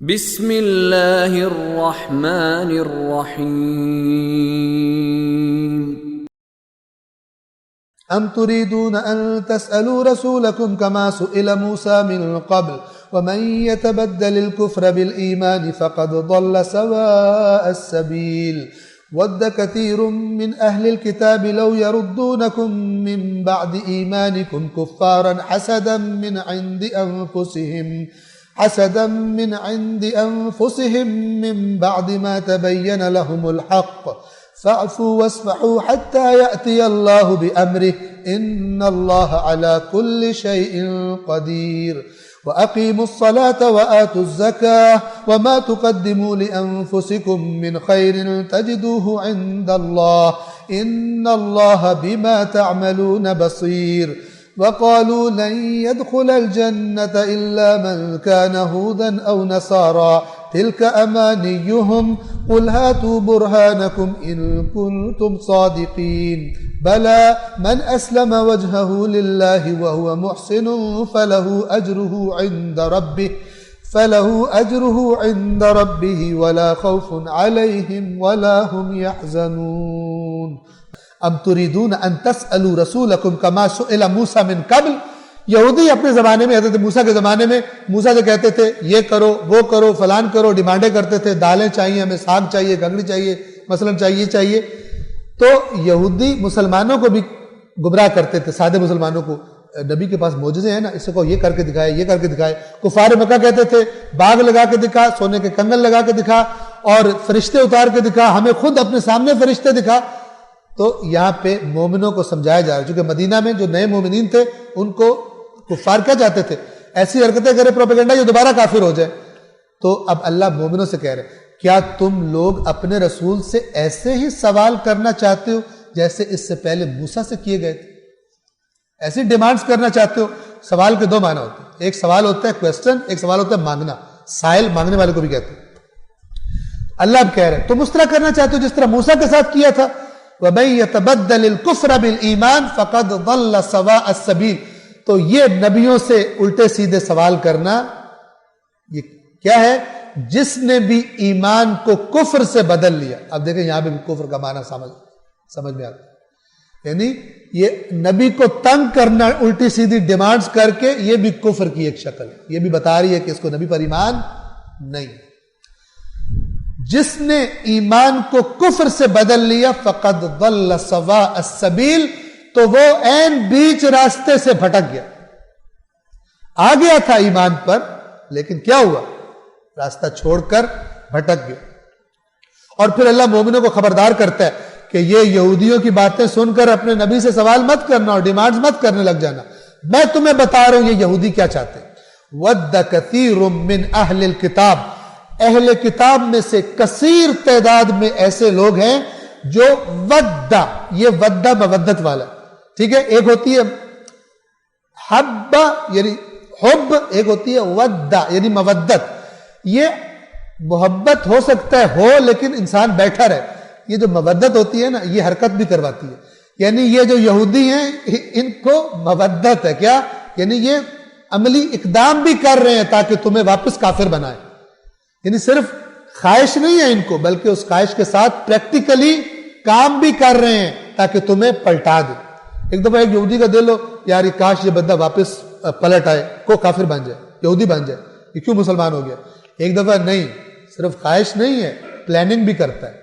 بسم اللہ الرحمن الرحیم ام تريدون ان تسألوا رسولكم كما سئل موسى من قبل ومن يتبدل الكفر بالإيمان فقد ضل سواء السبيل ود كثير من أهل الكتاب لو يردونكم من بعد إيمانكم كفارا حسدا من عند أنفسهم من بعد ما تبين لهم الحق فاعفوا واصفحوا حتى يأتي الله بأمره إن الله على كل شيء قدير وأقيموا الصلاة وآتوا الزكاة وما تقدموا لأنفسكم من خير تجدوه عند الله إن الله بما تعملون بصير وقالوا لن يدخل الجنة إلا من كان هودا أو نصارى تلك أمانيهم قل هاتوا برهانكم إن كنتم صادقين بلى من أسلم وجهه لله وهو محسن فله أجره عند ربه ولا خوف عليهم ولا هم يحزنون ام تريدون ان تسألوا رسولكم كما سئل موسى من قبل. یہودی اپنے زمانے میں حضرت موسیٰ کے زمانے میں موسیٰ سے کہتے تھے یہ کرو وہ کرو فلان کرو، ڈیمانڈیں کرتے تھے، دالیں چاہیے ہمیں، ساگ چاہیے، گھگڑی چاہیے، مثلا یہ چاہیے. تو یہودی مسلمانوں کو بھی گمراہ کرتے تھے، سادے مسلمانوں کو. نبی کے پاس معجزے ہیں نا، اس کو یہ کر کے دکھائے، یہ کر کے دکھائے. کفار مکہ کہتے تھے باغ لگا کے دکھا، سونے کے کنگن لگا کے دکھا اور فرشتے اتار کے دکھا، ہمیں خود اپنے سامنے فرشتے دکھا. تو یہاں پہ مومنوں کو سمجھایا جا رہا ہے، چونکہ مدینہ میں جو نئے مومنین تھے ان کو کفار کیا چاہتے تھے، ایسی حرکتیں کرے پروپیگنڈا یہ دوبارہ کافر ہو جائے. تو اب اللہ مومنوں سے کہہ رہے کیا تم لوگ اپنے رسول سے ایسے ہی سوال کرنا چاہتے ہو جیسے اس سے پہلے موسیٰ سے کیے گئے تھے؟ ایسی ڈیمانڈز کرنا چاہتے ہو؟ سوال کے دو معنی ہوتے ہیں، ایک سوال ہوتا ہے کویسچن، ایک سوال ہوتا ہے مانگنا. سائل مانگنے والے کو بھی کہتے ہیں. اللہ اب کہہ رہے تم اس طرح کرنا چاہتے ہو جس طرح موسیٰ کے ساتھ کیا تھا. وَمَن يَتَبَدَّلِ الْكُفْرَ بِالْإِيمَانِ فَقَدْ ضَلَّ سَوَاءَ السَّبِيلِ. تو یہ نبیوں سے الٹے سیدھے سوال کرنا یہ کیا ہے؟ جس نے بھی ایمان کو کفر سے بدل لیا. اب دیکھیں یہاں پہ بھی کفر کا معنی سمجھ میں آتا ہے، یعنی یہ نبی کو تنگ کرنا الٹی سیدھی ڈیمانڈز کر کے، یہ بھی کفر کی ایک شکل ہے. یہ بھی بتا رہی ہے کہ اس کو نبی پر ایمان نہیں. جس نے ایمان کو کفر سے بدل لیا فقد ضل سواء السبیل، تو وہ عین بیچ راستے سے بھٹک گیا. آ گیا تھا ایمان پر لیکن کیا ہوا؟ راستہ چھوڑ کر بھٹک گیا. اور پھر اللہ مومنوں کو خبردار کرتا ہے کہ یہ یہودیوں کی باتیں سن کر اپنے نبی سے سوال مت کرنا اور ڈیمانڈز مت کرنے لگ جانا. میں تمہیں بتا رہا ہوں یہ یہودی کیا چاہتے ہیں. وَدَّ كَثِيرٌ مِّنْ أَهْلِ الْكِتَابِ، اہل کتاب میں سے کثیر تعداد میں ایسے لوگ ہیں جو ودہ، یہ ودہ مودت والا، ٹھیک ہے. ایک ہوتی ہے حب یعنی حب، ایک ہوتی ہے ودہ یعنی مودت. یہ محبت ہو سکتا ہے ہو لیکن انسان بیٹھا رہے. یہ جو مودت ہوتی ہے نا یہ حرکت بھی کرواتی ہے. یعنی یہ جو یہودی ہیں ان کو مودت ہے کیا، یعنی یہ عملی اقدام بھی کر رہے ہیں تاکہ تمہیں واپس کافر بنائے. یعنی صرف خواہش نہیں ہے ان کو بلکہ اس خواہش کے ساتھ پریکٹیکلی کام بھی کر رہے ہیں تاکہ تمہیں پلٹا دے. ایک دفعہ ایک یہودی کا دل ہو یار کاش یہ بندہ واپس پلٹ آئے، کو کافر بن جائے، یہودی بن جائے، یہ کیوں مسلمان ہو گیا. ایک دفعہ نہیں، صرف خواہش نہیں ہے، پلاننگ بھی کرتا ہے،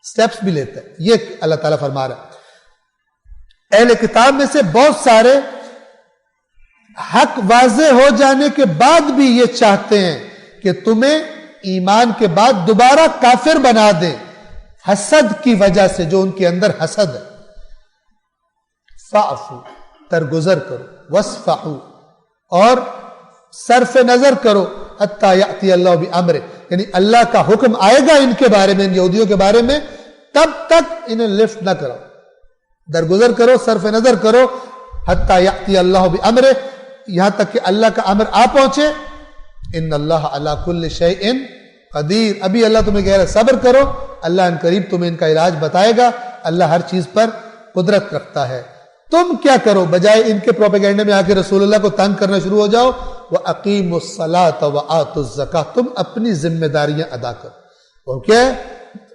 سٹیپس بھی لیتا ہے. یہ اللہ تعالیٰ فرما رہا ہے اہل کتاب میں سے بہت سارے حق واضح ہو جانے کے بعد بھی یہ چاہتے ہیں کہ تمہیں ایمان کے بعد دوبارہ کافر بنا دیں، حسد کی وجہ سے، جو ان کے اندر حسد ہے. فاعفو، درگزر کرو، واسفحو، اور صرف نظر کرو، حتی یأتی اللہ بامرہ، یعنی اللہ کا حکم آئے گا ان کے بارے میں، ان یہودیوں کے بارے میں، تب تک انہیں لفٹ نہ کرو، درگزر کرو، صرف نظر کرو، حتی یأتی اللہ بامرہ، یہاں تک کہ اللہ کا امر آ پہنچے. ان اللہ علی کل شیء قدیر، ابھی اللہ تمہیں کہہ رہا ہے صبر کرو، اللہ ان قریب تمہیں ان کا علاج بتائے گا. اللہ ہر چیز پر قدرت رکھتا ہے. تم کیا کرو؟ بجائے ان کے پروپیگنڈے میں آ کے رسول اللہ کو تنگ کرنا شروع ہو جاؤ وَأَقِيمُوا الصَّلَاةَ وَآتُوا الزَّكَاةَ، تم اپنی ذمہ داریاں ادا کرو. اور کیا ہے؟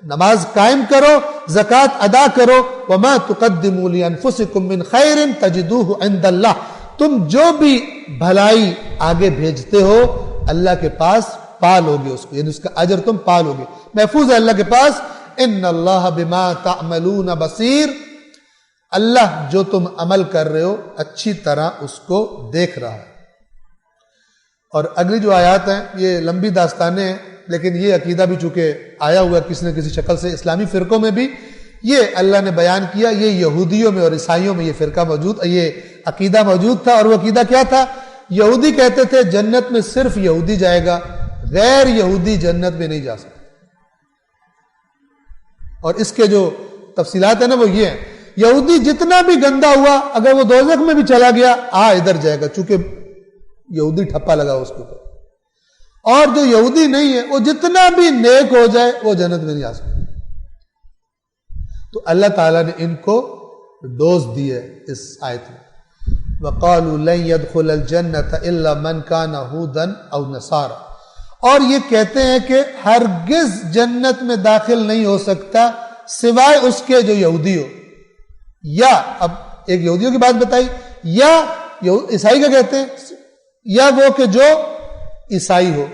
نماز قائم کرو، زکوٰۃ ادا کرو. وَمَا تُقَدِّمُوا لِأَنفُسِكُم مِّن خَيْرٍ تَجِدُوهُ عِندَ اللَّهِ، تم جو بھی بھلائی آگے بھیجتے ہو اللہ کے پاس پالوگے اس کو، یعنی اس کا اجر تم پالوگے، محفوظ ہے اللہ کے پاس. ان اللہ بما تعملون بصیر، اللہ جو تم عمل کر رہے ہو اچھی طرح اس کو دیکھ رہا ہے. اور اگلی جو آیات ہیں یہ لمبی داستانیں ہیں، لیکن یہ عقیدہ بھی چونکہ آیا ہوا کسی نہ کسی شکل سے اسلامی فرقوں میں بھی یہ اللہ نے بیان کیا. یہ یہودیوں میں اور عیسائیوں میں یہ فرقہ موجود، یہ عقیدہ موجود تھا. اور وہ عقیدہ کیا تھا؟ یہودی کہتے تھے جنت میں صرف یہودی جائے گا، غیر یہودی جنت میں نہیں جا سکتا. اور اس کے جو تفصیلات ہیں نا وہ یہ ہیں، یہودی جتنا بھی گندا ہوا اگر وہ دوزخ میں بھی چلا گیا ادھر جائے گا، چونکہ یہودی ٹھپا لگا اس کے اوپر. اور جو یہودی نہیں ہے وہ جتنا بھی نیک ہو جائے وہ جنت میں نہیں آ سکتا. تو اللہ تعالیٰ نے ان کو ڈوز دی ہے اس آیت میں. وَقَالُوا لَن يَدْخُلَ الْجَنَّةَ إِلَّا مَنْ كَانَ هُودًا أَوْ نَصَارَىٰ، اور یہ کہتے ہیں کہ ہرگز جنت میں داخل نہیں ہو سکتا سوائے اس کے جو یہودی ہو، یا اب ایک یہودیوں کی بات بتائی، یا عیسائی کا کہتے ہیں، یا وہ کہ جو عیسائی ہو.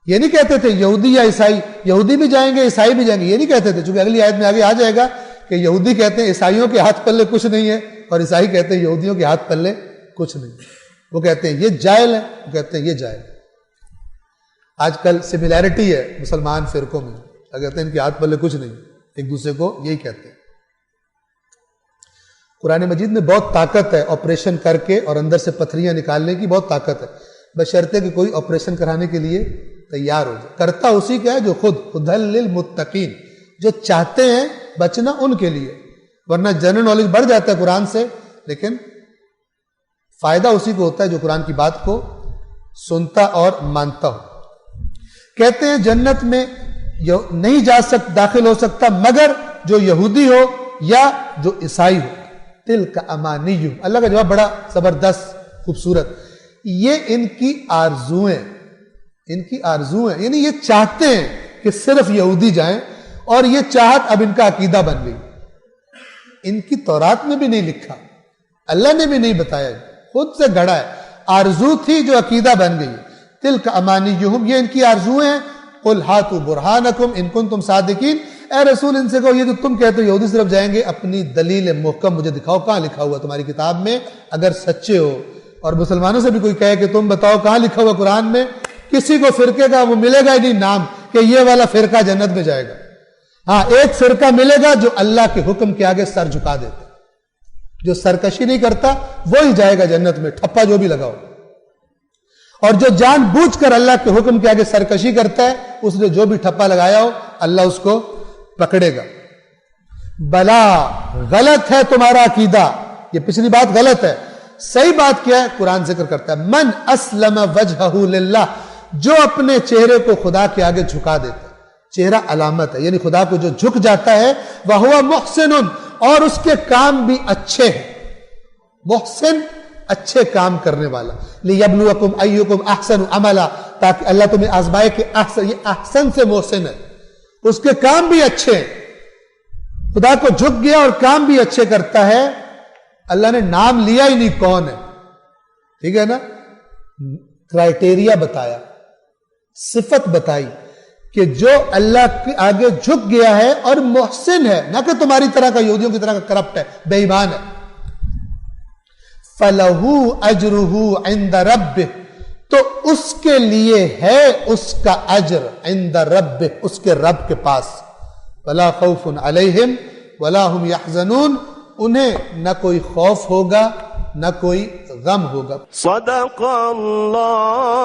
یہ نہیں کہتے تھے یہودی یا عیسائی، یہودی بھی جائیں گے عیسائی بھی جائیں گے، یہ نہیں کہتے تھے. چونکہ اگلی آیت میں آگے آ جائے گا کہ یہودی کہتے ہیں عیسائیوں کے ہاتھ پلے کچھ نہیں ہے، اور عیسائی کہتے ہیں یہودیوں کے ہاتھ پلے کچھ نہیں. وہ کہتے ہیں یہ جائل ہے، وہ کہتے ہیں یہ جائل. آج کل سملیرٹی ہے مسلمان فرقوں میں، کہتے ہیں ان کے ہاتھ پلے کچھ نہیں، ایک دوسرے کو یہی کہتے ہیں. قرآن مجید میں بہت طاقت ہے آپریشن کر کے اور اندر سے پتھریاں نکالنے کی، بہت طاقت ہے، بشرطے کہ کوئی آپریشن کرانے کے لیے تیار ہو جائے. کرتا اسی کا ہے جو خود ہدی للمتقین، جو چاہتے ہیں بچنا ان کے لیے. ورنہ جنرل نالج بڑھ جاتا ہے قرآن سے، لیکن فائدہ اسی کو ہوتا ہے جو قرآن کی بات کو سنتا اور مانتا ہو. کہتے ہیں جنت میں نہیں داخل ہو سکتا مگر جو یہودی ہو یا جو عیسائی ہو. تلک امانیہم، اللہ کا جواب بڑا زبردست خوبصورت. یہ ان کی آرزویں، ان کی آرزویں، یعنی یہ چاہتے ہیں کہ صرف یہودی جائیں، اور یہ چاہت اب ان کا عقیدہ بن گئی. ان کی تورات میں بھی نہیں لکھا، اللہ نے بھی نہیں بتایا، خود سے گھڑا ہے. آرزو تھی جو عقیدہ بن گئی. تلک امانیہم، یہ ان کی آرزویں ہیں. قل ہاتوا برہانکم ان کنتم صادقین، اے رسول ان سے کہو یہ جو تم کہتے ہو یہودی صرف جائیں گے، اپنی دلیل محکم مجھے دکھاؤ، کہاں لکھا ہوا تمہاری کتاب میں اگر سچے ہو. اور مسلمانوں سے بھی کوئی کہے کہ تم بتاؤ کہاں لکھا ہوا قرآن میں، کسی کو فرقے کا وہ ملے گا ہی نہیں نام کہ یہ والا فرقہ جنت میں جائے گا. ہاں ایک فرقہ ملے گا جو اللہ کے حکم کے آگے سر جھکا دیتا، جو سرکشی نہیں کرتا وہی جائے گا جنت میں، ٹھپا جو بھی لگاؤ. اور جو جان بوجھ کر اللہ کے حکم کے آگے سرکشی کرتا ہے اس نے جو بھی ٹھپا لگایا ہو اللہ اس کو پکڑے گا. بلا، غلط ہے تمہارا عقیدہ، یہ پچھلی بات غلط ہے. صحیح بات کیا ہے؟ قرآن ذکر کرتا ہے من اسلم وجہہ للہ، جو اپنے چہرے کو خدا کے آگے جھکا دیتا ہے. چہرہ علامت ہے، یعنی خدا کو جو جھک جاتا ہے وَهُوَ مُحْسِنٌ، اور اس کے کام بھی اچھے ہیں. محسن اچھے کام کرنے والا. لِيَبْلُوَكُمْ أَيُّكُمْ أَحْسَنُ عَمَلًا، تاکہ اللہ تمہیں آزمائے کہ یہ احسن سے محسن ہے، اس کے کام بھی اچھے ہیں. خدا کو جھک گیا اور کام بھی اچھے کرتا ہے. اللہ نے نام لیا ہی نہیں کون ہے، ٹھیک ہے نا، کرائٹیریا بتایا، صفت بتائی کہ جو اللہ کے آگے جھک گیا ہے اور محسن ہے، نہ کہ تمہاری طرح کا یہودیوں کی طرح کا کرپٹ ہے، بے ایمان ہے. فَلَهُ أَجْرُهُ عِنْدَ رَبِّهِ، تو اس کے لیے ہے اس کا اجر عند ربہ، اس کے رب کے پاس. وَلَا خَوْفٌ عَلَيْهِمْ وَلَا هُمْ يَحْزَنُونَ، انہیں نہ کوئی خوف ہوگا نہ کوئی غم ہوگا. صدق اللہ